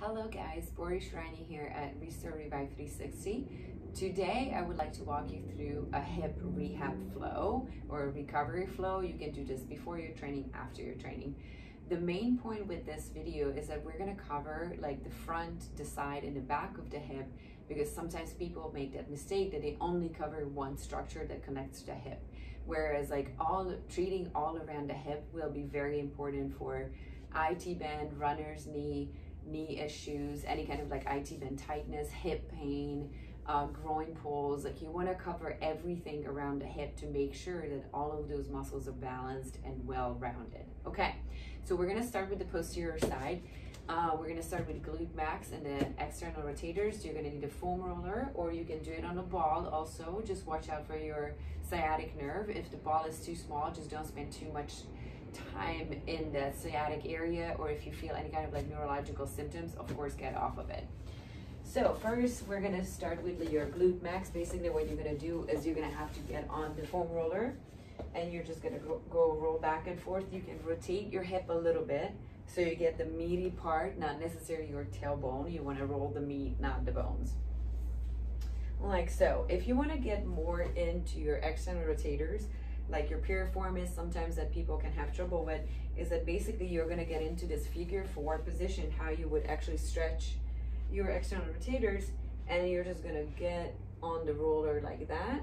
Hello guys, Bori Shrani here at Restore Revive 360. Today I would like to walk you through a hip rehab flow or a recovery flow. You can do this before your training, after your training. The main point with this video is that we're going to cover like the front, the side, and the back of the hip, because sometimes people make that mistake that they only cover one structure that connects to the hip, whereas like treating all around the hip will be very important for IT band, runner's knee issues, any kind of like IT band tightness, hip pain, groin pulls. Like you want to cover everything around the hip to make sure that all of those muscles are balanced and well rounded. Okay, so we're going to start with the posterior side. We're going to start with glute max and the external rotators. You're going to need a foam roller, or you can do it on a ball also. Just watch out for your sciatic nerve. If the ball is too small, just don't spend too much time in the sciatic area, or if you feel any kind of like neurological symptoms, of course get off of it. So first we're going to start with your glute max. Basically what you're going to do is you're going to have to get on the foam roller, and you're just going to go roll back and forth. You can rotate your hip a little bit so you get the meaty part, not necessarily your tailbone. You want to roll the meat, not the bones, like so. If you want to get more into your external rotators, like your piriformis, sometimes that people can have trouble with, is that basically you're going to get into this figure 4 position, how you would actually stretch your external rotators, and you're just going to get on the roller like that.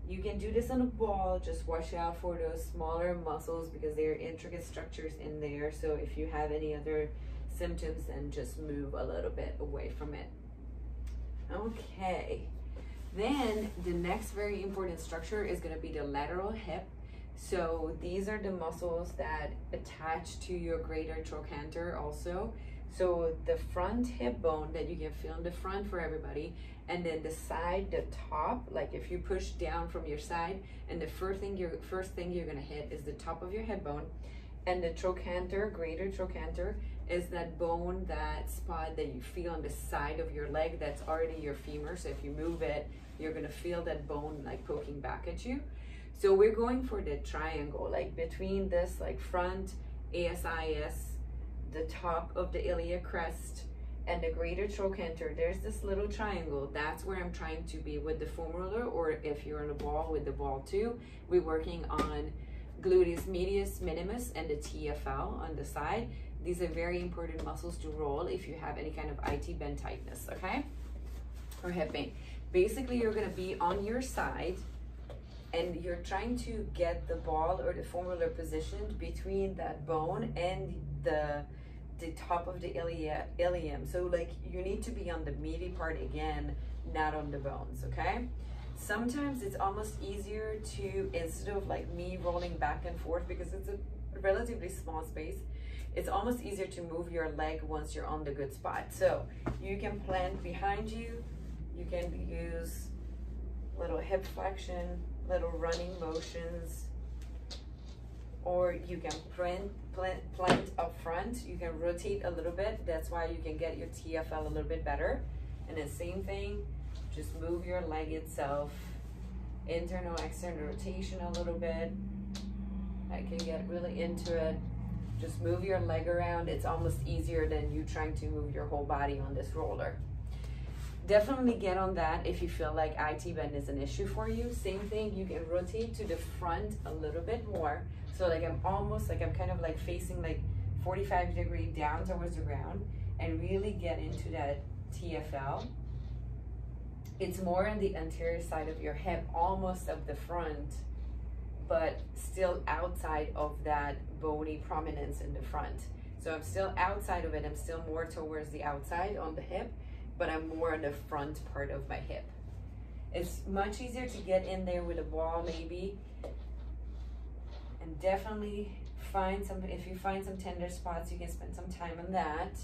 You can do this on a ball. Just watch out for those smaller muscles because there are intricate structures in there. So if you have any other symptoms, then just move a little bit away from it. Okay. Then the next very important structure is going to be the lateral hip. So these are the muscles that attach to your greater trochanter also. So the front hip bone that you can feel in the front for everybody, and then the side, the top, like if you push down from your side, and the first thing you're going to hit is the top of your hip bone. And the trochanter, greater trochanter, is that bone, that spot that you feel on the side of your leg that's already your femur. So if you move it, you're going to feel that bone like poking back at you. So we're going for the triangle, like between this like front ASIS, the top of the iliac crest, and the greater trochanter. There's this little triangle. That's where I'm trying to be with the foam roller, or if you're on a ball, with the ball too. We're working on gluteus medius minimus and the TFL on the side. These are very important muscles to roll if you have any kind of IT band tightness, okay, or hip pain. Basically, you're going to be on your side, and you're trying to get the ball or the foam roller positioned between that bone and the top of the ilium. So like you need to be on the meaty part again, not on the bones, okay? Sometimes it's almost easier to, instead of like me rolling back and forth, because it's a relatively small space, it's almost easier to move your leg once you're on the good spot. So you can plant behind you, you can use little hip flexion, little running motions, or you can plant up front. You can rotate a little bit. That's why you can get your TFL a little bit better. And the same thing, just move your leg itself, internal, external rotation a little bit. I can get really into it. Just move your leg around. It's almost easier than you trying to move your whole body on this roller. Definitely get on that if you feel like IT band is an issue for you. Same thing, you can rotate to the front a little bit more. So like I'm kind of like facing like 45-degree down towards the ground, and really get into that TFL. It's more on the anterior side of your hip, almost of the front, but still outside of that bony prominence in the front. So I'm still outside of it. I'm still more towards the outside on the hip, but I'm more on the front part of my hip. It's much easier to get in there with a ball maybe, and definitely if you find some tender spots, you can spend some time on that.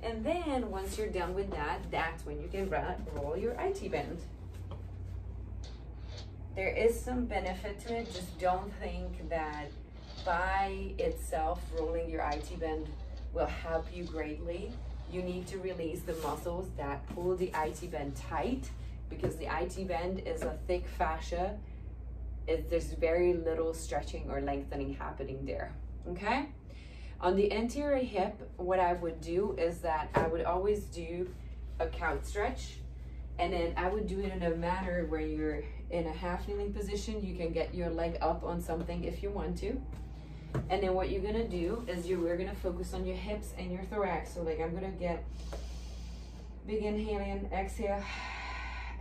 And then once you're done with that, that's when you can roll your IT band. There is some benefit to it. Just don't think that by itself rolling your IT band will help you greatly. You need to release the muscles that pull the IT band tight, because the IT band is a thick fascia. There's very little stretching or lengthening happening there, okay? On the anterior hip, what I would do is that I would always do a couch stretch, and then I would do it in a manner where you're in a half kneeling position. You can get your leg up on something if you want to. And then what you're gonna do is we're gonna focus on your hips and your thorax. So like I'm gonna get big inhale in, exhale,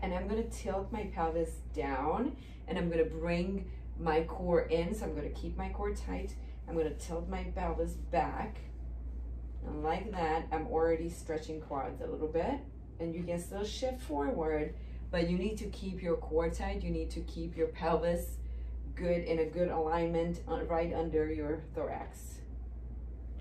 and I'm gonna tilt my pelvis down, and I'm gonna bring my core in. So I'm gonna keep my core tight. I'm gonna tilt my pelvis back. And like that, I'm already stretching quads a little bit. And you can still shift forward, but you need to keep your core tight. You need to keep your pelvis good, in a good alignment right under your thorax.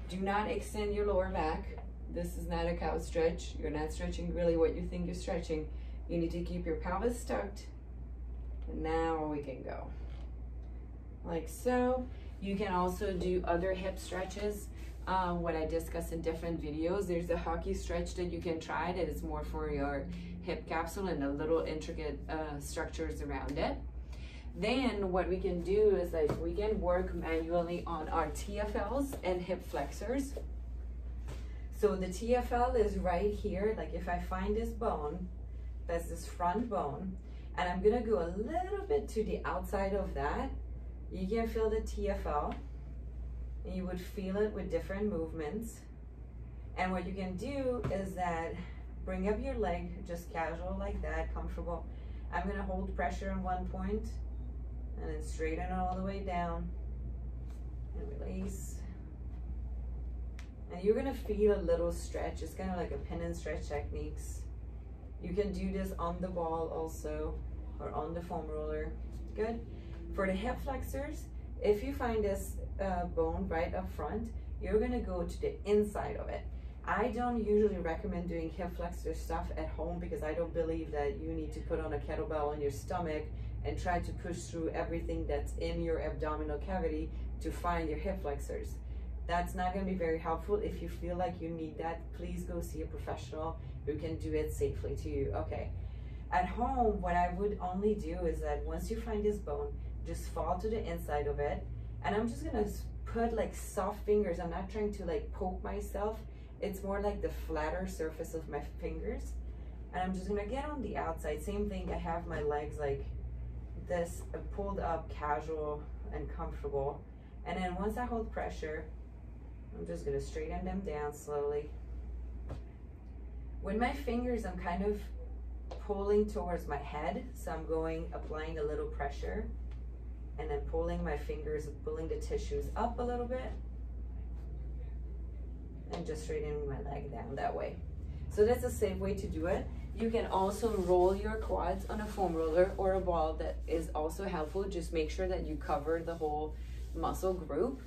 Do not extend your lower back. This is not a couch stretch. You're not stretching really what you think you're stretching. You need to keep your pelvis tucked. And now we can go. Like so. You can also do other hip stretches. What I discuss in different videos. There's a hockey stretch that you can try that is more for your hip capsule and the little intricate structures around it. Then what we can do is like we can work manually on our TFLs and hip flexors. So the TFL is right here. Like if I find this bone, that's this front bone, and I'm gonna go a little bit to the outside of that, you can feel the TFL. And you would feel it with different movements. And what you can do is that bring up your leg, just casual like that, comfortable. I'm gonna hold pressure on one point and then straighten it all the way down and release. And you're gonna feel a little stretch. It's kind of like a pin and stretch techniques. You can do this on the ball also, or on the foam roller. Good. For the hip flexors, if you find this bone right up front, you're gonna go to the inside of it. I don't usually recommend doing hip flexor stuff at home because I don't believe that you need to put on a kettlebell on your stomach and try to push through everything that's in your abdominal cavity to find your hip flexors. That's not gonna be very helpful. If you feel like you need that, please go see a professional who can do it safely to you. Okay. At home, what I would only do is that once you find this bone, just fall to the inside of it. And I'm just gonna put like soft fingers. I'm not trying to like poke myself. It's more like the flatter surface of my fingers. And I'm just gonna get on the outside. Same thing, I have my legs like this, pulled up, casual and comfortable. And then once I hold pressure, I'm just gonna straighten them down slowly. With my fingers, I'm kind of pulling towards my head. So I'm applying a little pressure. And then pulling my fingers, pulling the tissues up a little bit. And just straightening my leg down that way. So that's a safe way to do it. You can also roll your quads on a foam roller or a ball. That is also helpful. Just make sure that you cover the whole muscle group.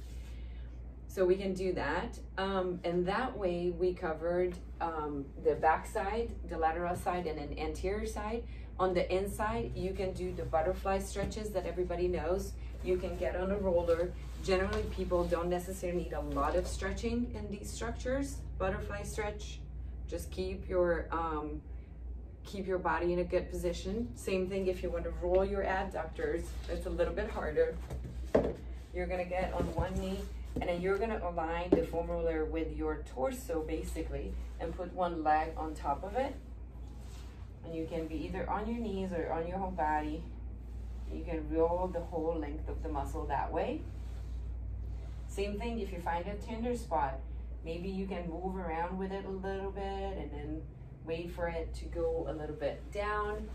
So we can do that. And that way we covered the back side, the lateral side, and an anterior side. On the inside, you can do the butterfly stretches that everybody knows. You can get on a roller. Generally, people don't necessarily need a lot of stretching in these structures. Butterfly stretch, just keep your body in a good position. Same thing if you want to roll your adductors. It's a little bit harder. You're gonna get on one knee, and then you're gonna align the foam roller with your torso basically, and put one leg on top of it. And you can be either on your knees or on your whole body. You can roll the whole length of the muscle that way. Same thing if you find a tender spot. Maybe you can move around with it a little bit and then wait for it to go a little bit down.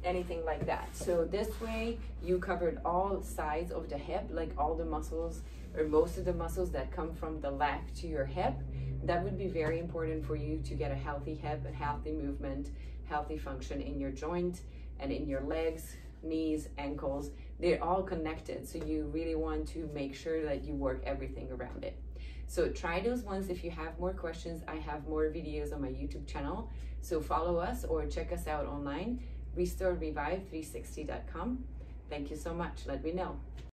Anything like that. So this way you covered all sides of the hip, like all the muscles or most of the muscles that come from the leg to your hip. That would be very important for you to get a healthy hip, a healthy movement, healthy function in your joint and in your legs, knees, ankles. They're all connected. So you really want to make sure that you work everything around it. So try those ones. If you have more questions, I have more videos on my YouTube channel. So follow us or check us out online, restorerevive360.com. Thank you so much. Let me know.